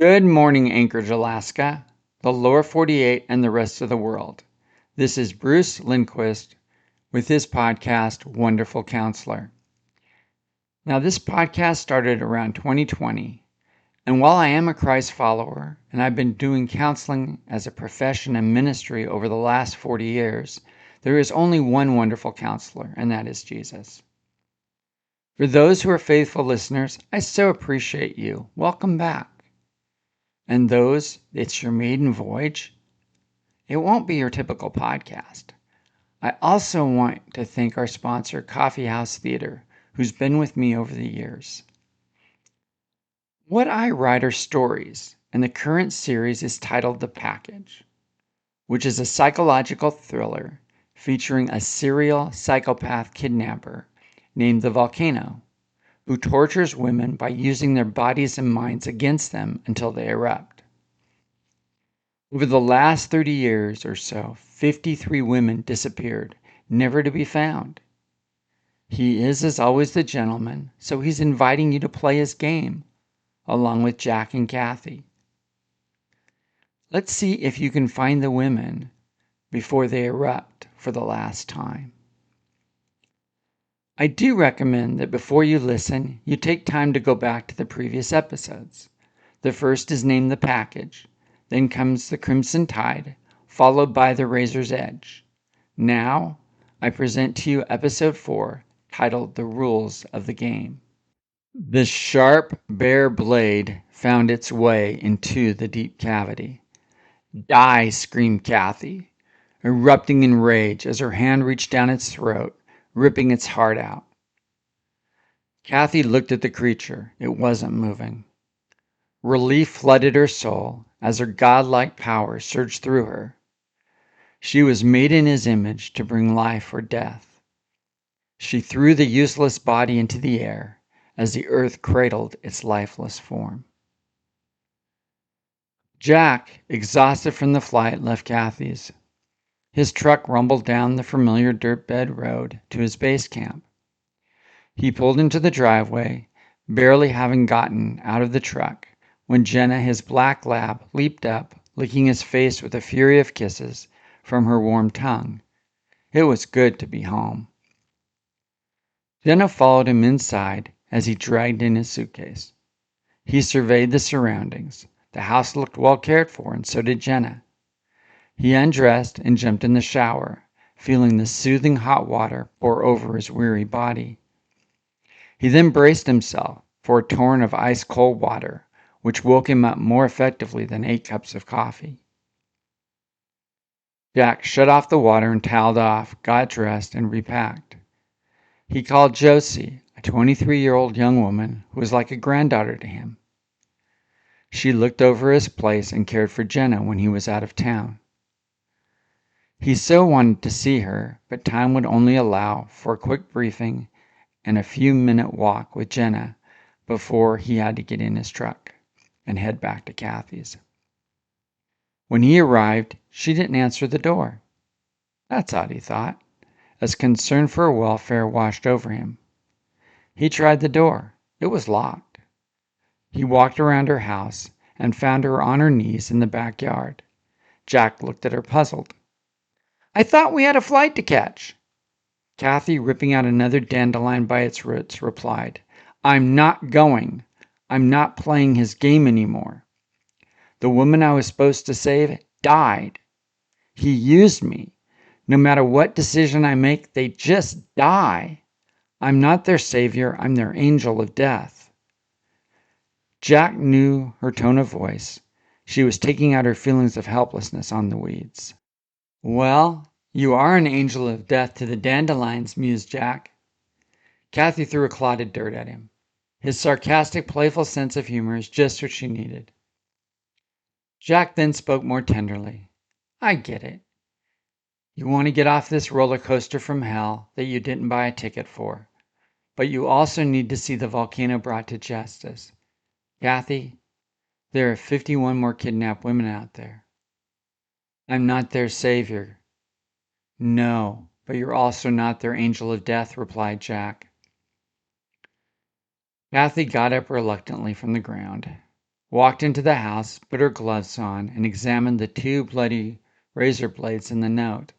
Good morning, Anchorage, Alaska, the lower 48, and the rest of the world. This is Bruce Lindquist with his podcast, Wonderful Counselor. Now, this podcast started around 2020, and while I am a Christ follower and I've been doing counseling as a profession and ministry over the last 40 years, there is only one wonderful counselor, and that is Jesus. For those who are faithful listeners, I so appreciate you. Welcome back. And those, it's your maiden voyage, it won't be your typical podcast. I also want to thank our sponsor, Coffee House Theater, who's been with me over the years. What I write are stories, and the current series is titled The Package, which is a psychological thriller featuring a serial psychopath kidnapper named the Volcano, who tortures women by using their bodies and minds against them until they erupt. Over the last 30 years or so, 53 women disappeared, never to be found. He is, as always, the gentleman, so he's inviting you to play his game, along with Jack and Kathy. Let's see if you can find the women before they erupt for the last time. I do recommend that before you listen, you take time to go back to the previous episodes. The first is named The Package. Then comes The Crimson Tide, followed by The Razor's Edge. Now, I present to you episode 4, titled The Rules of the Game. The sharp, bare blade found its way into the deep cavity. Die, screamed Kathy, erupting in rage as her hand reached down its throat, ripping its heart out. Kathy looked at the creature. It wasn't moving. Relief flooded her soul as her godlike power surged through her. She was made in his image to bring life or death. She threw the useless body into the air as the earth cradled its lifeless form. Jack, exhausted from the flight, left Kathy's. His truck rumbled down the familiar dirt bed road to his base camp. He pulled into the driveway, barely having gotten out of the truck, when Jenna, his black lab, leaped up, licking his face with a fury of kisses from her warm tongue. It was good to be home. Jenna followed him inside as he dragged in his suitcase. He surveyed the surroundings. The house looked well cared for, and so did Jenna. He undressed and jumped in the shower, feeling the soothing hot water pour over his weary body. He then braced himself for a torrent of ice-cold water, which woke him up more effectively than 8 cups of coffee. Jack shut off the water and toweled off, got dressed, and repacked. He called Josie, a 23-year-old young woman who was like a granddaughter to him. She looked over his place and cared for Jenna when he was out of town. He so wanted to see her, but time would only allow for a quick briefing and a few-minute walk with Jenna before he had to get in his truck and head back to Kathy's. When he arrived, she didn't answer the door. That's odd, he thought, as concern for her welfare washed over him. He tried the door. It was locked. He walked around her house and found her on her knees in the backyard. Jack looked at her puzzled. "I thought we had a flight to catch." Kathy, ripping out another dandelion by its roots, replied, "I'm not going. I'm not playing his game anymore. The woman I was supposed to save died. He used me. No matter what decision I make, they just die. I'm not their savior. I'm their angel of death." Jack knew her tone of voice. She was taking out her feelings of helplessness on the weeds. "Well, you are an angel of death to the dandelions," mused Jack. Kathy threw a clod of dirt at him. His sarcastic, playful sense of humor is just what she needed. Jack then spoke more tenderly. "I get it. You want to get off this roller coaster from hell that you didn't buy a ticket for. But you also need to see the volcano brought to justice. Kathy, there are 51 more kidnapped women out there. I'm not their savior." "No, but you're also not their angel of death," replied Jack. Kathy got up reluctantly from the ground. walked into the house, put her gloves on, and examined the 2 bloody razor blades in the note.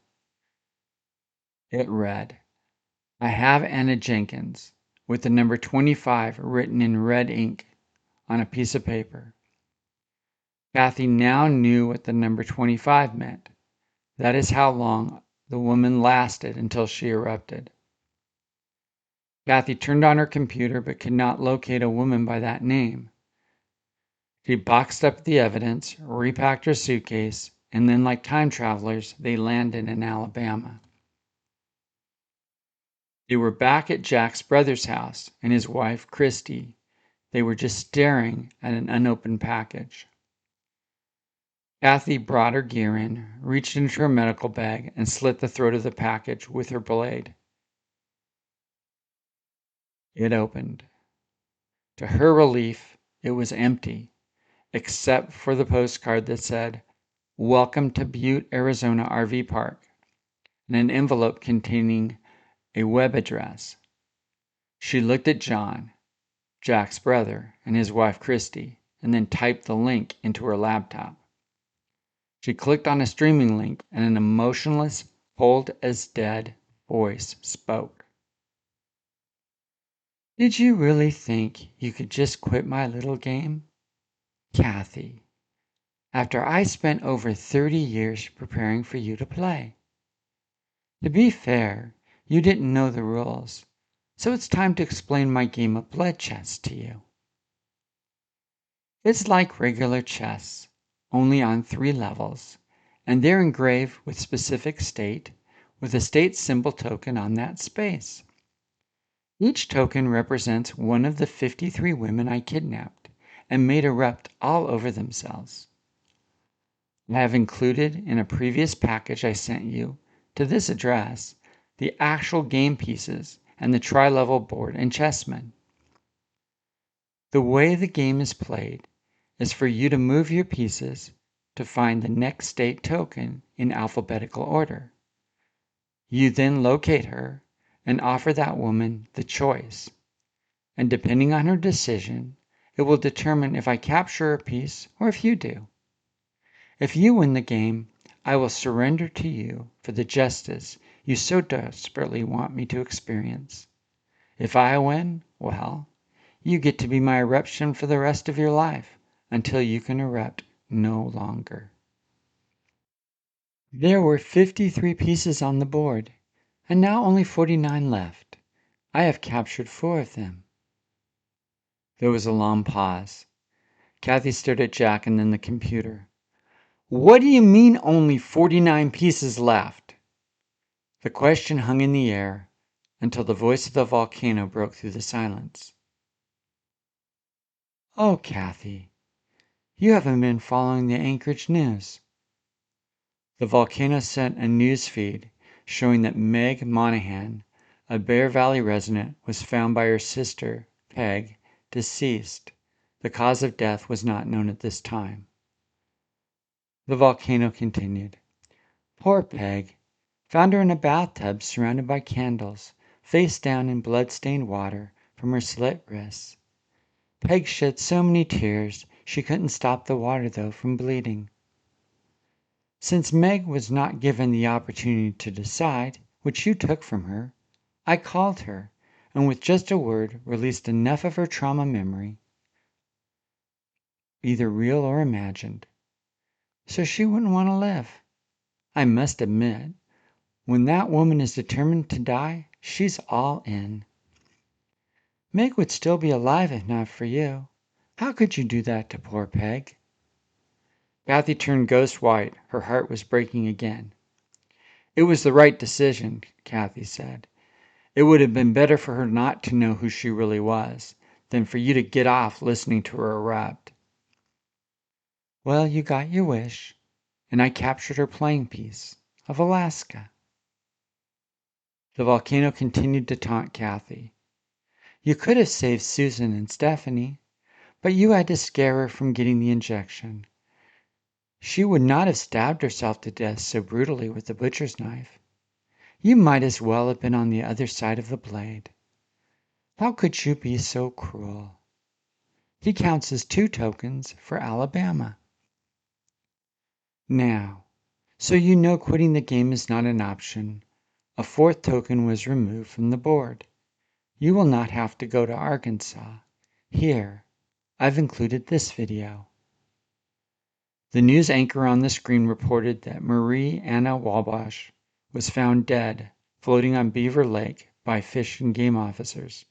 It read, "I have Anna Jenkins," with the number 25 written in red ink on a piece of paper. Cathy now knew what the number 25 meant. That is how long the woman lasted until she erupted. Cathy turned on her computer but could not locate a woman by that name. She boxed up the evidence, repacked her suitcase, and then, like time travelers, they landed in Alabama. They were back at Jack's brother's house and his wife, Christy. They were just staring at an unopened package. Cathy brought her gear in, reached into her medical bag, and slit the throat of the package with her blade. It opened. To her relief, it was empty, except for the postcard that said, "Welcome to Butte, Arizona RV Park," and an envelope containing a web address. She looked at John, Jack's brother, and his wife Christy, and then typed the link into her laptop. She clicked on a streaming link, and an emotionless, cold-as-dead voice spoke. "Did you really think you could just quit my little game? Cathy, after I spent over 30 years preparing for you to play. To be fair, you didn't know the rules, so it's time to explain my game of blood chess to you. It's like regular chess, only on 3 levels, and they're engraved with specific state, with a state symbol token on that space. Each token represents one of the 53 women I kidnapped and made erupt all over themselves. I have included in a previous package I sent you to this address the actual game pieces and the tri-level board and chessmen. The way the game is played is for you to move your pieces to find the next state token in alphabetical order. You then locate her and offer that woman the choice, and depending on her decision, it will determine if I capture a piece or if you do. If you win the game, I will surrender to you for the justice you so desperately want me to experience. If I win, well, you get to be my eruption for the rest of your life, until you can erupt no longer." There were 53 pieces on the board, and now only 49 left. I have captured 4 of them. There was a long pause. Cathy stared at Jack and then the computer. "What do you mean only 49 pieces left?" The question hung in the air until the voice of the volcano broke through the silence. "Oh, Cathy, you haven't been following the Anchorage news." The volcano sent a news feed showing that Meg Monahan, a Bear Valley resident, was found by her sister, Peg, deceased. The cause of death was not known at this time. The volcano continued. "Poor Peg. Found her in a bathtub surrounded by candles, face down in blood-stained water from her slit wrists. Peg shed so many tears she couldn't stop the water, though, from bleeding. Since Meg was not given the opportunity to decide, which you took from her, I called her, and with just a word released enough of her trauma memory, either real or imagined, so she wouldn't want to live. I must admit, when that woman is determined to die, she's all in. Meg would still be alive if not for you. How could you do that to poor Peg?" Cathy turned ghost white. Her heart was breaking again. "It was the right decision," Cathy said. "It would have been better for her not to know who she really was, than for you to get off listening to her erupt." "Well, you got your wish, and I captured her playing piece of Alaska." The volcano continued to taunt Cathy. "You could have saved Susan and Stephanie, but you had to scare her from getting the injection. She would not have stabbed herself to death so brutally with the butcher's knife. You might as well have been on the other side of the blade. How could you be so cruel? He counts as 2 tokens for Alabama. Now, so you know quitting the game is not an option, a 4th token was removed from the board. You will not have to go to Arkansas. Here, I've included this video. The news anchor on the screen reported that Marie Anna Wabash was found dead, floating on Beaver Lake by Fish and Game officers.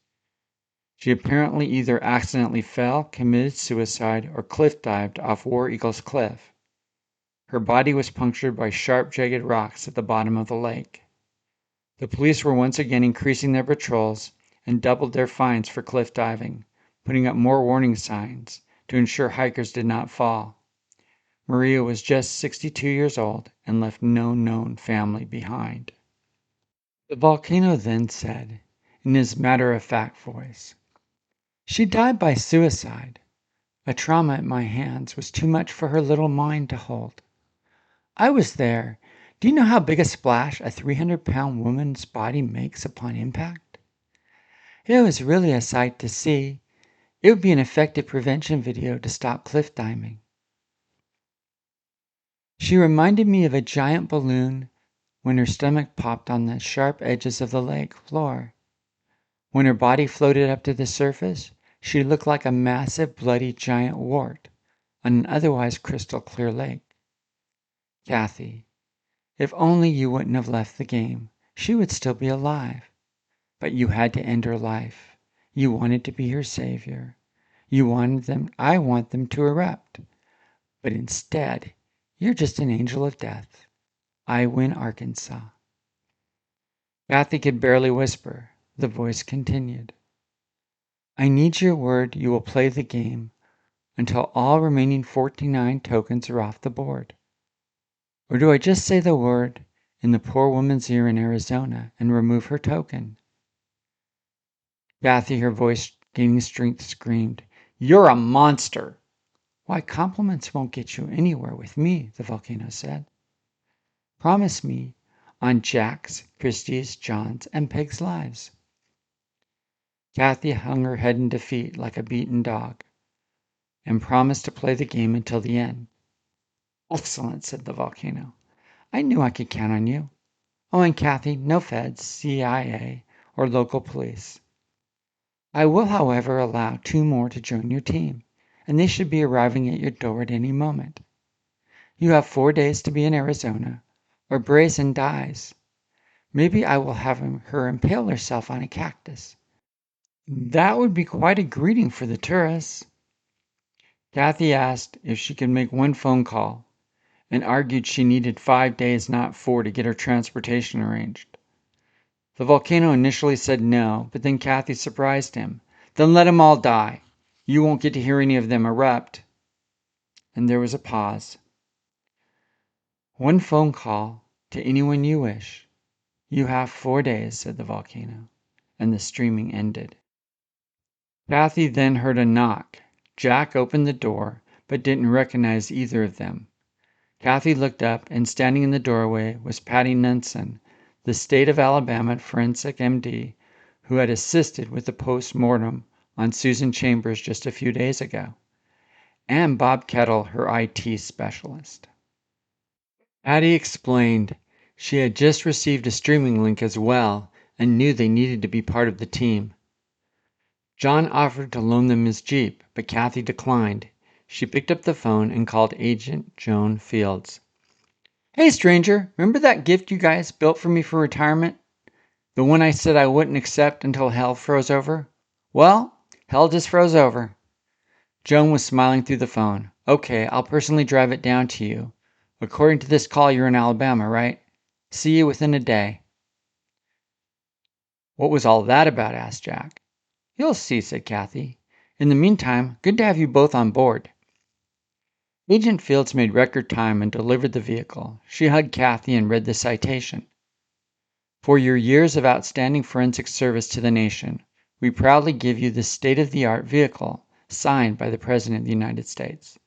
She apparently either accidentally fell, committed suicide, or cliff dived off War Eagle's Cliff. Her body was punctured by sharp, jagged rocks at the bottom of the lake. The police were once again increasing their patrols and doubled their fines for cliff diving, putting up more warning signs to ensure hikers did not fall. Maria was just 62 years old and left no known family behind. The volcano then said, in his matter-of-fact voice, "She died by suicide. A trauma at my hands was too much for her little mind to hold. I was there. Do you know how big a splash a 300-pound woman's body makes upon impact? It was really a sight to see. It would be an effective prevention video to stop cliff diving. She reminded me of a giant balloon when her stomach popped on the sharp edges of the lake floor. When her body floated up to the surface, she looked like a massive, bloody giant wart on an otherwise crystal clear lake. Cathy, if only you wouldn't have left the game, she would still be alive. But you had to end her life. You wanted to be her savior. I want them to erupt. But instead, you're just an angel of death. I win Arkansas." Cathy could barely whisper. The voice continued. "I need your word you will play the game until all remaining 49 tokens are off the board. Or do I just say the word in the poor woman's ear in Arizona and remove her token?" Cathy, her voice gaining strength, screamed, "You're a monster!" "Why, compliments won't get you anywhere with me," the volcano said. "Promise me on Jack's, Christie's, John's, and Peg's lives." Cathy hung her head in defeat like a beaten dog and promised to play the game until the end. "Excellent," said the volcano. "I knew I could count on you. Oh, and Cathy, no feds, CIA, or local police. I will, however, allow 2 more to join your team, and they should be arriving at your door at any moment. You have 4 days to be in Arizona, or Brazen dies. Maybe I will have her impale herself on a cactus. That would be quite a greeting for the tourists." Cathy asked if she could make 1 phone call and argued she needed 5 days, not 4, to get her transportation arranged. The volcano initially said no, but then Cathy surprised him. "Then let them all die. You won't get to hear any of them erupt." And there was a pause. "1 phone call to anyone you wish. You have 4 days," said the volcano, and the streaming ended. Cathy then heard a knock. Jack opened the door, but didn't recognize either of them. Cathy looked up, and standing in the doorway was Patty Nunson, the state of Alabama forensic MD, who had assisted with the post-mortem on Susan Chambers just a few days ago, and Bob Kettle, her IT specialist. Patty explained she had just received a streaming link as well and knew they needed to be part of the team. John offered to loan them his Jeep, but Cathy declined. She picked up the phone and called Agent Joan Fields. "Hey, stranger, remember that gift you guys built for me for retirement? The one I said I wouldn't accept until hell froze over? Well, hell just froze over." Joan was smiling through the phone. "Okay, I'll personally drive it down to you. According to this call, you're in Alabama, right? See you within a day." "What was all that about?" asked Jack. "You'll see," said Cathy. "In the meantime, good to have you both on board." Agent Fields made record time and delivered the vehicle. She hugged Cathy and read the citation. "For your years of outstanding forensic service to the nation, we proudly give you this state-of-the-art vehicle, signed by the President of the United States."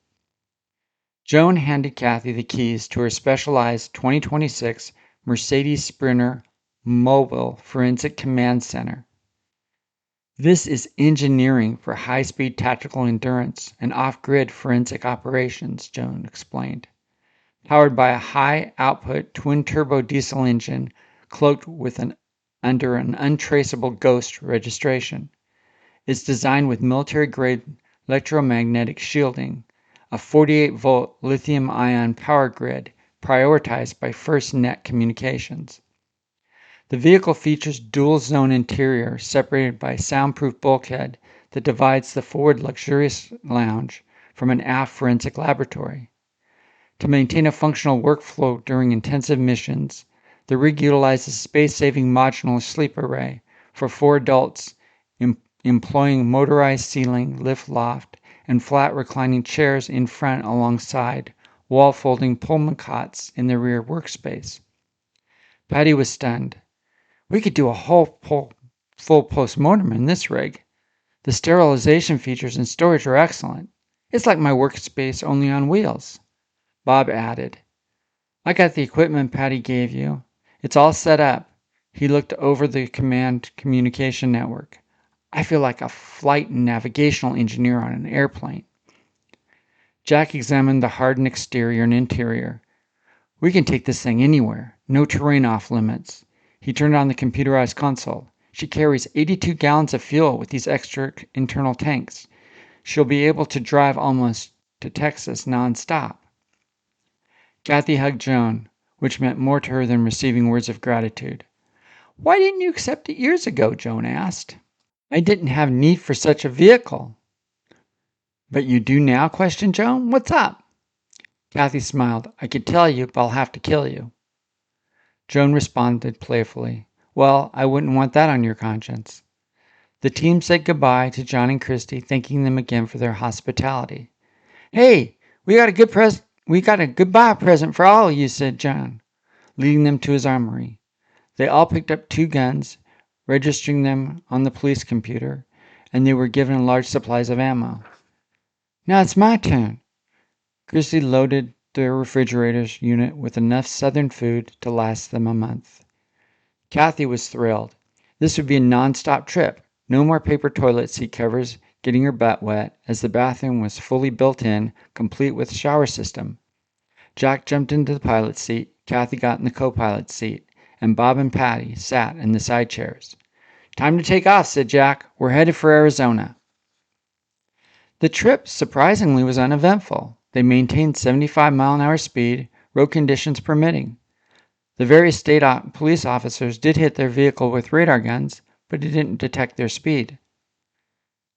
Joan handed Cathy the keys to her specialized 2026 Mercedes Sprinter Mobile Forensic Command Center. This is engineering for high-speed tactical endurance and off-grid forensic operations, Joan explained. Powered by a high-output twin-turbo diesel engine cloaked under an untraceable ghost registration. It's designed with military-grade electromagnetic shielding, a 48-volt lithium-ion power grid prioritized by FirstNet Communications. The vehicle features dual-zone interior separated by a soundproof bulkhead that divides the forward luxurious lounge from an aft forensic laboratory. To maintain a functional workflow during intensive missions, the rig utilizes a space-saving modular sleep array for 4 adults, employing motorized ceiling, lift loft, and flat reclining chairs in front alongside wall-folding Pullman cots in the rear workspace. Patty was stunned. We could do a full postmortem in this rig. The sterilization features and storage are excellent. It's like my workspace only on wheels. Bob added, I got the equipment Patty gave you. It's all set up. He looked over the command communication network. I feel like a flight and navigational engineer on an airplane. Jack examined the hardened exterior and interior. We can take this thing anywhere. No terrain off limits. He turned on the computerized console. She carries 82 gallons of fuel with these extra internal tanks. She'll be able to drive almost to Texas nonstop. Cathy hugged Joan, which meant more to her than receiving words of gratitude. Why didn't you accept it years ago? Joan asked. I didn't have need for such a vehicle. But you do now? Questioned Joan. What's up? Cathy smiled. I could tell you, but I'll have to kill you. Joan responded playfully. Well, I wouldn't want that on your conscience. The team said goodbye to John and Christy, thanking them again for their hospitality. Hey, we got a goodbye present for all of you, said John, leading them to his armory. They all picked up 2 guns, registering them on the police computer, and they were given large supplies of ammo. Now it's my turn. Christy loaded the refrigerator's unit with enough southern food to last them a month. Cathy was thrilled. This would be a non-stop trip. No more paper toilet seat covers getting her butt wet, as the bathroom was fully built in, complete with shower system. Jack jumped into the pilot seat, Cathy got in the co-pilot seat, and Bob and Patty sat in the side chairs. Time to take off, said Jack. We're headed for Arizona. The trip, surprisingly, was uneventful. They maintained 75-mile-an-hour speed, road conditions permitting. The various state police officers did hit their vehicle with radar guns, but it didn't detect their speed.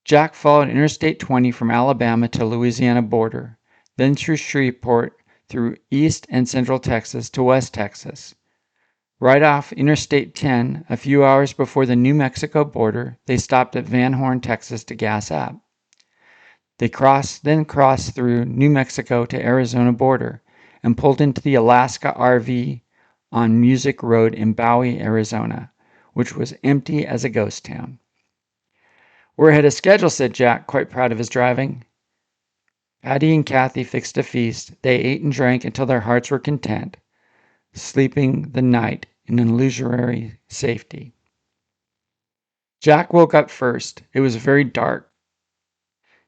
Jack followed Interstate 20 from Alabama to Louisiana border, then through Shreveport, through East and Central Texas to West Texas. Right off Interstate 10, a few hours before the New Mexico border, they stopped at Van Horn, Texas to gas up. They then crossed through New Mexico to Arizona border and pulled into the Alaska RV on Music Road in Bowie, Arizona, which was empty as a ghost town. We're ahead of schedule, said Jack, quite proud of his driving. Patty and Cathy fixed a feast. They ate and drank until their hearts were content, sleeping the night in illusory safety. Jack woke up first. It was very dark.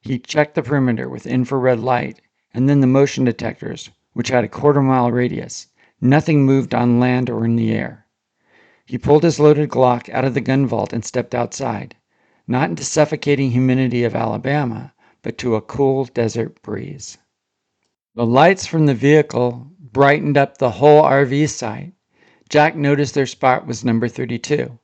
He checked the perimeter with infrared light, and then the motion detectors, which had a quarter-mile radius. Nothing moved on land or in the air. He pulled his loaded Glock out of the gun vault and stepped outside, not into suffocating humidity of Alabama, but to a cool desert breeze. The lights from the vehicle brightened up the whole RV site. Jack noticed their spot was number 32.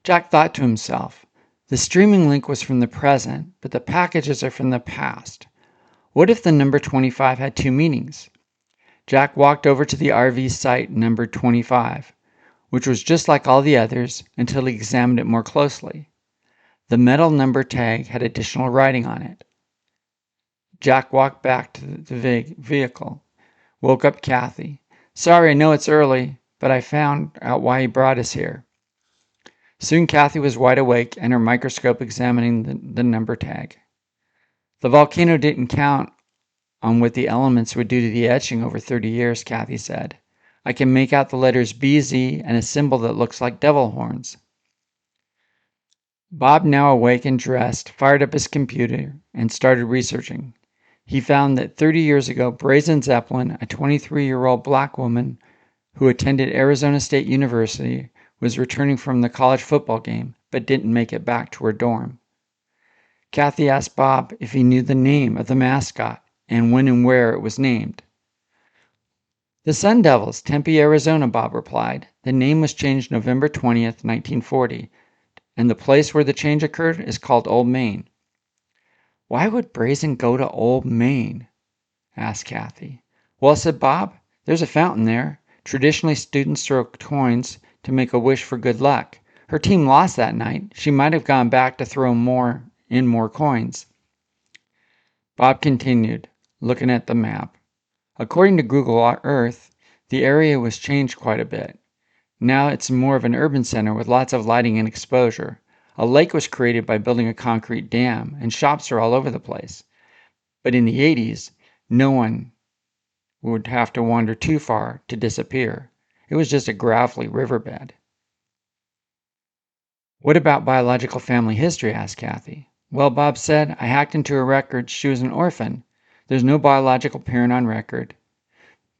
Jack thought to himself, the streaming link was from the present, but the packages are from the past. What if the number 25 had 2 meanings? Jack walked over to the RV site number 25, which was just like all the others until he examined it more closely. The metal number tag had additional writing on it. Jack walked back to the vehicle, woke up Cathy. Sorry, I know it's early, but I found out why he brought us here. Soon Cathy was wide awake and her microscope examining the number tag. The volcano didn't count on what the elements would do to the etching over 30 years, Cathy said. I can make out the letters BZ and a symbol that looks like devil horns. Bob, now awake and dressed, fired up his computer and started researching. He found that 30 years ago, Brazen Zeppelin, a 23-year-old black woman who attended Arizona State University, was returning from the college football game but didn't make it back to her dorm. Cathy asked Bob if he knew the name of the mascot and when and where it was named. The Sun Devils, Tempe, Arizona, Bob replied. The name was changed November 20th, 1940, and the place where the change occurred is called Old Main. Why would Brazen go to Old Main? Asked Cathy. Well, said Bob, there's a fountain there. Traditionally, students throw coins to make a wish for good luck. Her team lost that night. She might have gone back to throw more coins. Bob continued, looking at the map. According to Google Earth, the area was changed quite a bit. Now it's more of an urban center with lots of lighting and exposure. A lake was created by building a concrete dam, and shops are all over the place. But in the 80s, no one would have to wander too far to disappear. It was just a gravelly riverbed. What about biological family history? Asked Cathy. Well, Bob said, I hacked into her records. She was an orphan. There's no biological parent on record.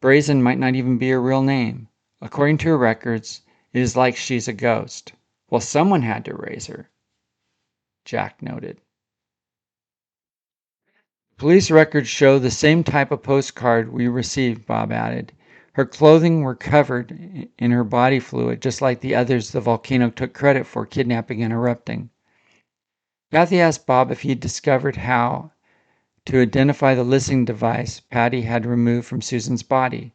Brazen might not even be her real name. According to her records, it is like she's a ghost. Well, someone had to raise her, Jack noted. Police records show the same type of postcard we received, Bob added. Her clothing were covered in her body fluid, just like the others the volcano took credit for kidnapping and erupting. Cathy asked Bob if he had discovered how to identify the listening device Patty had removed from Susan's body.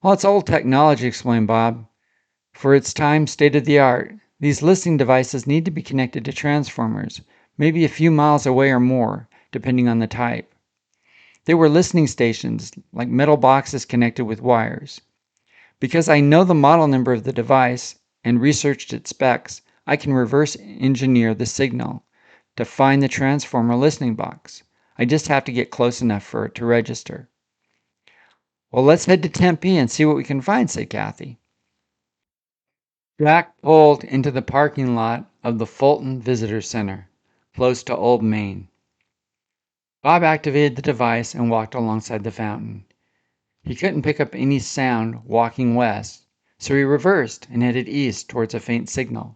Well, it's old technology, explained Bob. For its time, state of the art. These listening devices need to be connected to transformers, maybe a few miles away or more, depending on the type. They were listening stations, like metal boxes connected with wires. Because I know the model number of the device and researched its specs, I can reverse engineer the signal to find the transformer listening box. I just have to get close enough for it to register. Well, let's head to Tempe and see what we can find, said Cathy. Jack pulled into the parking lot of the Fulton Visitor Center, close to Old Main. Bob activated the device and walked alongside the fountain. He couldn't pick up any sound walking west, so he reversed and headed east towards a faint signal.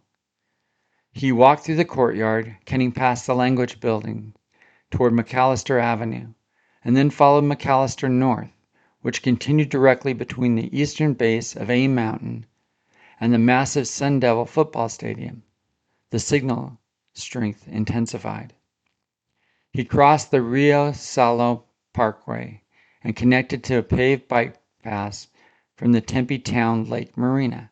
He walked through the courtyard, cutting past the language building toward McAllister Avenue, and then followed McAllister North, which continued directly between the eastern base of A Mountain and the massive Sun Devil football stadium. The signal strength intensified. He crossed the Rio Salo Parkway and connected to a paved bike path from the Tempe Town Lake Marina.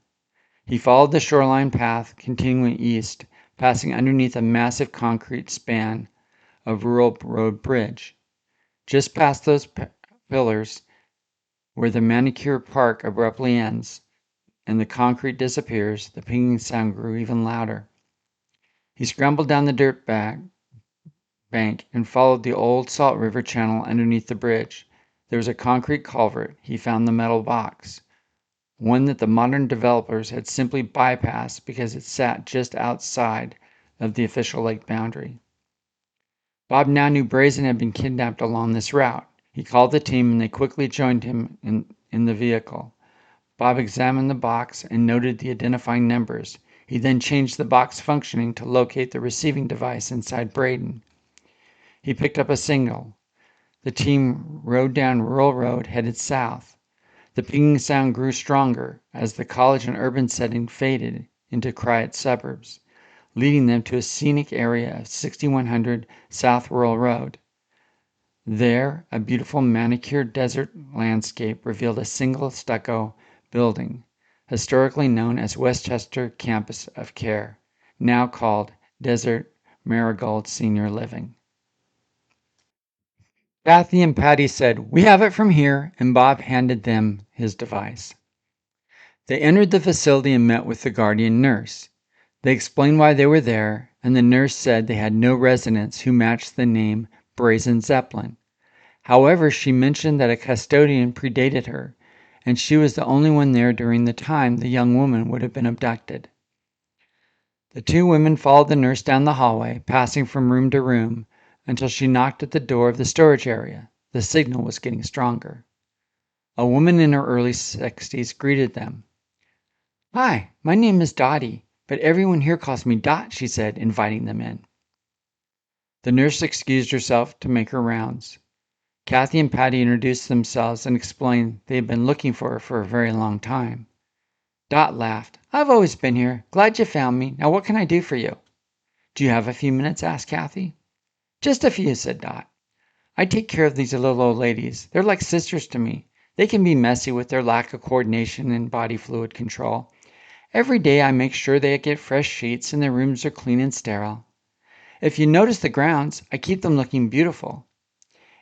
He followed the shoreline path, continuing east, passing underneath a massive concrete span of rural road bridge. Just past those pillars, where the manicure park abruptly ends and the concrete disappears, the pinging sound grew even louder. He scrambled down the dirt bank and followed the old Salt River channel underneath the bridge. There was a concrete culvert. He found the metal box, one that the modern developers had simply bypassed because it sat just outside of the official lake boundary. Bob now knew Brazen had been kidnapped along this route. He called the team and they quickly joined him in the vehicle. Bob examined the box and noted the identifying numbers. He then changed the box functioning to locate the receiving device inside Braden. He picked up a signal. The team rode down Rural Road, headed south. The pinging sound grew stronger as the college and urban setting faded into quiet suburbs, leading them to a scenic area of 6100 South Rural Road. There, a beautiful manicured desert landscape revealed a single stucco building, historically known as Westchester Campus of Care, now called Desert Marigold Senior Living. Cathy and Patty said, "We have it from here," and Bob handed them his device. They entered the facility and met with the guardian nurse. They explained why they were there, and the nurse said they had no residents who matched the name Brazen Zeppelin. However, she mentioned that a custodian predated her, and she was the only one there during the time the young woman would have been abducted. The two women followed the nurse down the hallway, passing from room to room, until she knocked at the door of the storage area. The signal was getting stronger. A woman in her early 60s greeted them. "Hi, my name is Dottie, but everyone here calls me Dot," she said, inviting them in. The nurse excused herself to make her rounds. Cathy and Patty introduced themselves and explained they had been looking for her for a very long time. Dot laughed. "I've always been here. Glad you found me. Now what can I do for you?" "Do you have a few minutes?" asked Cathy. "Just a few," said Dot. "I take care of these little old ladies. They're like sisters to me. They can be messy with their lack of coordination and body fluid control. Every day I make sure they get fresh sheets and their rooms are clean and sterile. If you notice the grounds, I keep them looking beautiful.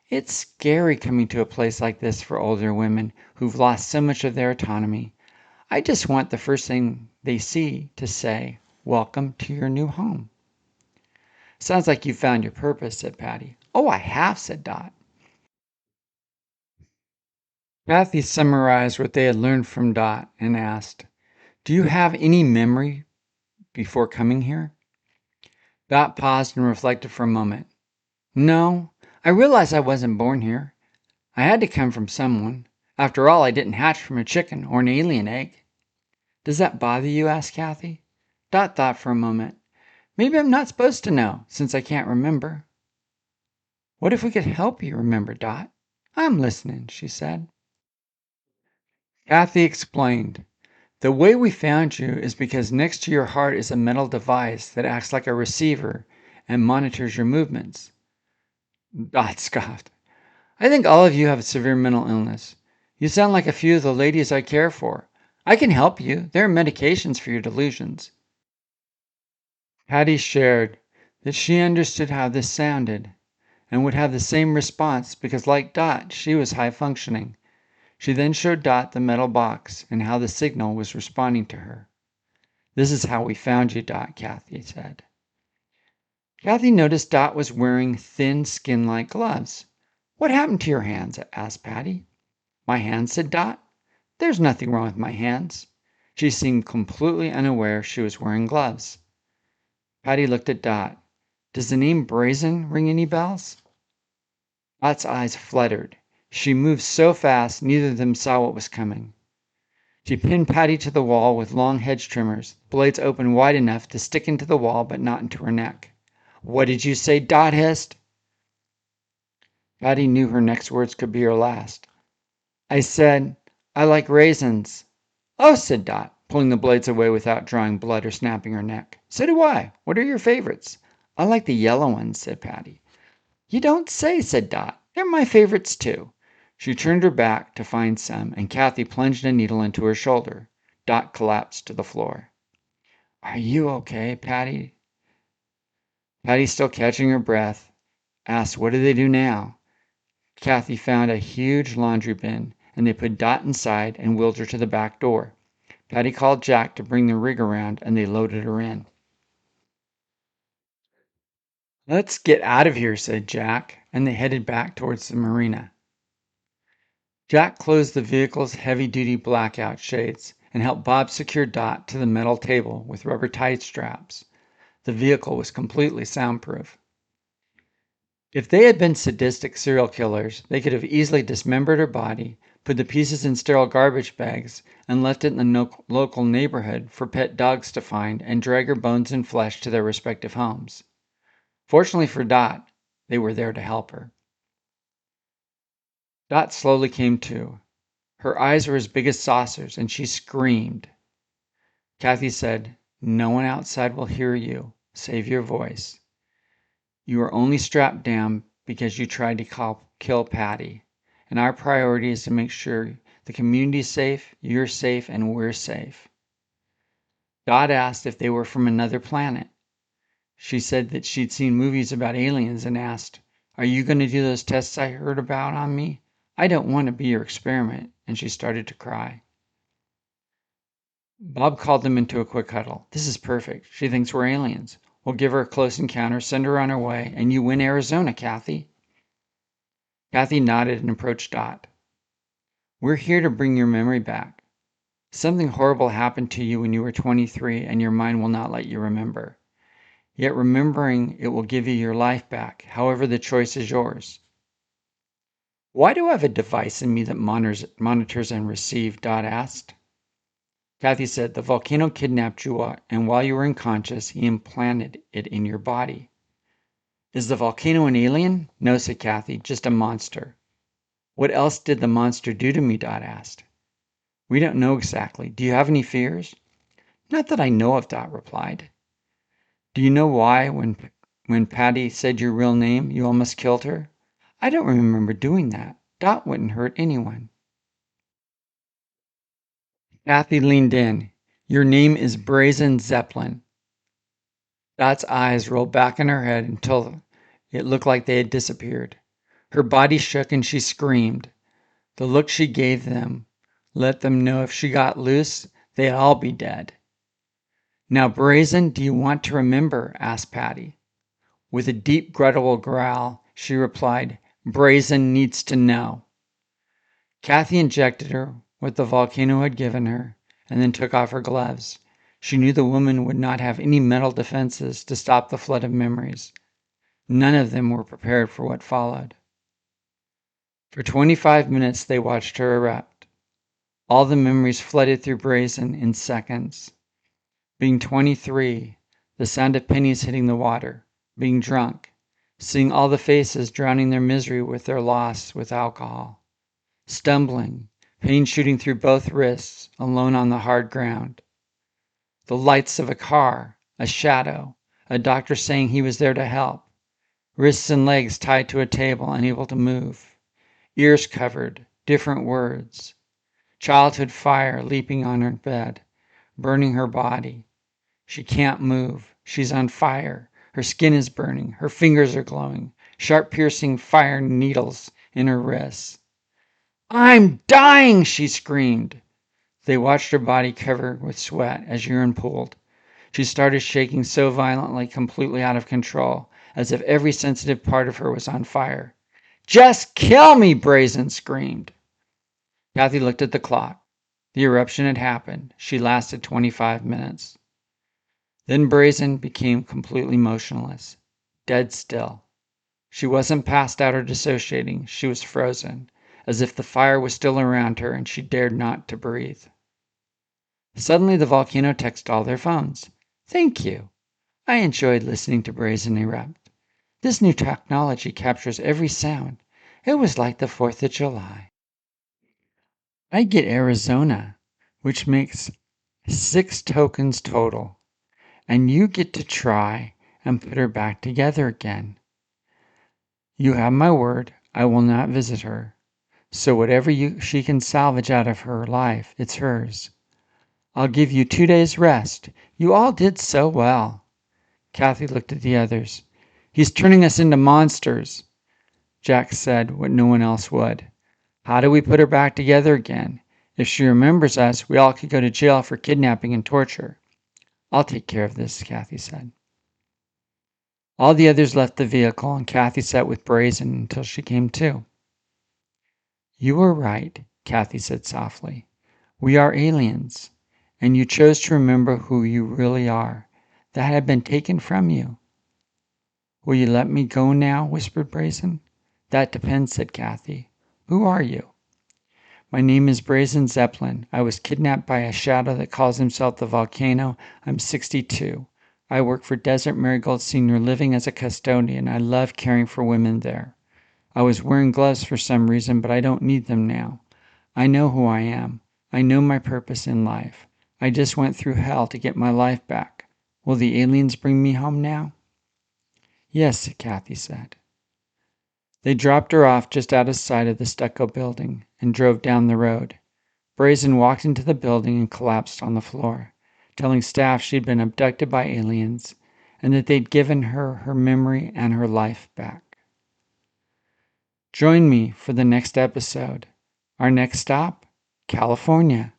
It's scary coming to a place like this for older women who've lost so much of their autonomy. I just want the first thing they see to say, 'Welcome to your new home.'" "Sounds like you found your purpose," said Patty. "Oh, I have," said Dot. Kathy summarized what they had learned from Dot and asked, "Do you have any memory before coming here?" Dot paused and reflected for a moment. "No, I realized I wasn't born here. I had to come from someone. After all, I didn't hatch from a chicken or an alien egg." "Does that bother you?" asked Kathy. Dot thought for a moment. "Maybe I'm not supposed to know, since I can't remember." "What if we could help you remember, Dot?" "I'm listening," she said. Kathy explained. "The way we found you is because next to your heart is a metal device that acts like a receiver and monitors your movements." Dot scoffed. "I think all of you have severe mental illness. You sound like a few of the ladies I care for. I can help you. There are medications for your delusions." Patty shared that she understood how this sounded and would have the same response because, like Dot, she was high functioning. She then showed Dot the metal box and how the signal was responding to her. "This is how we found you, Dot," Kathy said. Kathy noticed Dot was wearing thin, skin-like gloves. "What happened to your hands?" asked Patty. "My hands?" said Dot. "There's nothing wrong with my hands." She seemed completely unaware she was wearing gloves. Patty looked at Dot. "Does the name Brazen ring any bells?" Dot's eyes fluttered. She moved so fast neither of them saw what was coming. She pinned Patty to the wall with long hedge trimmers, blades open wide enough to stick into the wall but not into her neck. "What did you say?" Dot hissed. Patty knew her next words could be her last. "I said, I like raisins." "Oh," said Dot, pulling the blades away without drawing blood or snapping her neck. "So do I. What are your favorites?" "I like the yellow ones," said Patty. "You don't say," said Dot. "They're my favorites, too." She turned her back to find some, and Kathy plunged a needle into her shoulder. Dot collapsed to the floor. "Are you okay, Patty?" Patty, still catching her breath, asked, "What do they do now?" Kathy found a huge laundry bin, and they put Dot inside and wheeled her to the back door. Patty called Jack to bring the rig around, and they loaded her in. "Let's get out of here," said Jack, and they headed back towards the marina. Jack closed the vehicle's heavy-duty blackout shades and helped Bob secure Dot to the metal table with rubber tie straps. The vehicle was completely soundproof. If they had been sadistic serial killers, they could have easily dismembered her body, put the pieces in sterile garbage bags, and left it in the local neighborhood for pet dogs to find and drag her bones and flesh to their respective homes. Fortunately for Dot, they were there to help her. Dot slowly came to. Her eyes were as big as saucers, and she screamed. Kathy said, "No one outside will hear you. Save your voice. You are only strapped down because you tried to kill Patty, and our priority is to make sure the community's safe, you're safe, and we're safe." Dot asked if they were from another planet. She said that she'd seen movies about aliens and asked, "Are you going to do those tests I heard about on me? I don't want to be your experiment," and she started to cry. Bob called them into a quick huddle. "This is perfect. She thinks we're aliens. We'll give her a close encounter, send her on her way, and you win Arizona, Kathy." Kathy nodded and approached Dot. "We're here to bring your memory back. Something horrible happened to you when you were 23 and your mind will not let you remember. Yet remembering it will give you your life back. However, the choice is yours. Why do I have a device in me that monitors and receives? Dot asked. Cathy said, the volcano kidnapped you, and while you were unconscious, he implanted it in your body. Is the volcano an alien? No, said Cathy, just a monster. What else did the monster do to me? Dot asked. We don't know exactly. Do you have any fears? Not that I know of, Dot replied. Do you know why, when Patty said your real name, you almost killed her? I don't remember doing that. Dot wouldn't hurt anyone. Cathy leaned in. Your name is Brazen Zeppelin. Dot's eyes rolled back in her head until it looked like they had disappeared. Her body shook and she screamed. The look she gave them let them know if she got loose, they'd all be dead. Now, Brazen, do you want to remember? Asked Patty. With a deep, guttural growl, she replied, Brazen needs to know. Cathy injected her what the volcano had given her and then took off her gloves. She knew the woman would not have any mental defenses to stop the flood of memories. None of them were prepared for what followed. For 25 minutes they watched her erupt. All the memories flooded through Brazen in seconds. Being 23, the sound of pennies hitting the water, being drunk, seeing all the faces drowning their misery with their loss with alcohol, stumbling, pain shooting through both wrists, alone on the hard ground. The lights of a car, a shadow, a doctor saying he was there to help, wrists and legs tied to a table, unable to move, ears covered, different words, childhood fire leaping on her bed, burning her body. She can't move. She's on fire. Her skin is burning. Her fingers are glowing. Sharp piercing fire needles in her wrists. I'm dying, she screamed. They watched her body covered with sweat as urine pooled. She started shaking so violently, completely out of control, as if every sensitive part of her was on fire. Just kill me, Brazen screamed. Cathy looked at the clock. The eruption had happened. She lasted 25 minutes. Then Brazen became completely motionless, dead still. She wasn't passed out or dissociating. She was frozen, as if the fire was still around her and she dared not to breathe. Suddenly the volcano texted all their phones. Thank you. I enjoyed listening to Brazen erupt. This new technology captures every sound. It was like the 4th of July. I get Arizona, which makes 6 tokens total. And you get to try and put her back together again. You have my word, I will not visit her. So whatever she can salvage out of her life, it's hers. I'll give you 2 days rest. You all did so well. Cathy looked at the others. He's turning us into monsters. Jack said what no one else would. How do we put her back together again? If she remembers us, we all could go to jail for kidnapping and torture. I'll take care of this, Cathy said. All the others left the vehicle, and Cathy sat with Brazen until she came to. You were right, Cathy said softly. We are aliens, and you chose to remember who you really are. That had been taken from you. Will you let me go now? Whispered Brazen. That depends, said Cathy. Who are you? My name is Brazen Zeppelin. I was kidnapped by a shadow that calls himself the Volcano. I'm 62. I work for Desert Marigold Senior Living as a custodian. I love caring for women there. I was wearing gloves for some reason, but I don't need them now. I know who I am. I know my purpose in life. I just went through hell to get my life back. Will the aliens bring me home now? Yes, Cathy said. They dropped her off just out of sight of the stucco building and drove down the road. Brazen walked into the building and collapsed on the floor, telling staff she'd been abducted by aliens and that they'd given her her memory and her life back. Join me for the next episode. Our next stop, California.